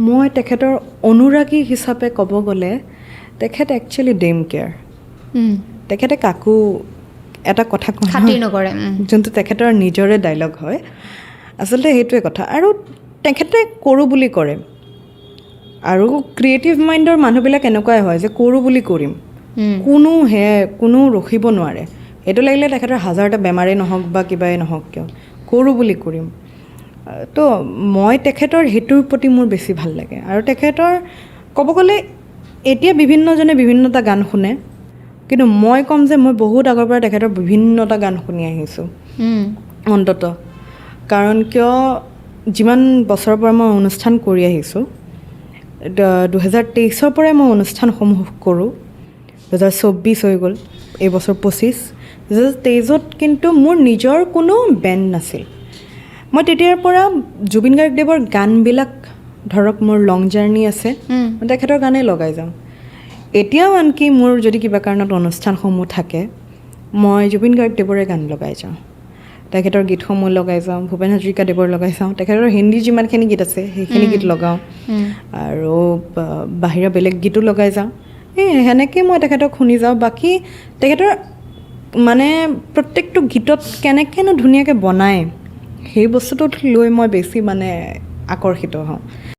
মই তেখেতৰ অনুৰাগী হিচাপে ক'ব গ'লে তেখেত একচুৱেলি ডেম কেয়াৰ তেখেতে কাকো এটা কথা কয় খাতিৰ নকৰে যোনটো তেখেতৰ নিজৰে ডাইলগ হয় আচলতে সেইটোৱে কথা আৰু তেখেতে কৰোঁ বুলি কৰে আৰু ক্ৰিয়েটিভ মাইণ্ডৰ মানুহবিলাক এনেকুৱাই হয় যে কৰোঁ বুলি কৰিম কোনো ৰখিব নোৱাৰে সেইটো লাগিলে তেখেতৰ হাজাৰটা বেমাৰেই নহওক বা কিবাই নহওক কিয় কৰোঁ বুলি কৰিম তো মই তেখেতৰ সেইটোৰ প্ৰতি মোৰ বেছি ভাল লাগে আৰু তেখেতৰ ক'ব গ'লে এতিয়া বিভিন্নজনে বিভিন্নটা গান শুনে কিন্তু মই ক'ম যে মই বহুত আগৰ পৰা তেখেতৰ বিভিন্নটা গান শুনি আহিছোঁ অন্ততঃ কাৰণ কিয় যিমান বছৰৰ পৰা মই অনুষ্ঠান কৰি আহিছোঁ 2023 পৰাই মই অনুষ্ঠানসমূহ কৰোঁ 2024 হৈ গ'ল এইবছৰ 25 2023 কিন্তু মোৰ নিজৰ কোনো বেণ্ড নাছিল মই তেতিয়াৰ পৰা জুবিন গাৰ্গদেৱৰ গানবিলাক ধৰক মোৰ লং জাৰ্ণি আছে মই তেখেতৰ গানেই লগাই যাওঁ এতিয়াও আনকি মোৰ যদি কিবা কাৰণত অনুষ্ঠানসমূহ থাকে মই জুবিন গাৰ্গদেৱৰে গান লগাই যাওঁ তেখেতৰ গীতসমূহ লগাই যাওঁ ভূপেন হাজৰিকাদেৱৰ লগাই যাওঁ তেখেতৰ হিন্দী যিমানখিনি গীত আছে সেইখিনি গীত লগাওঁ আৰু বাহিৰা বেলেগ গীতো লগাই যাওঁ সেনেকৈ মই তেখেতক শুনি যাওঁ বাকী তেখেতৰ মানে প্ৰত্যেকটো গীতত কেনেকৈনো ধুনীয়াকৈ বনায় সেই বস্তুটোত লৈ মই বেছি মানে আকৰ্ষিত হওঁ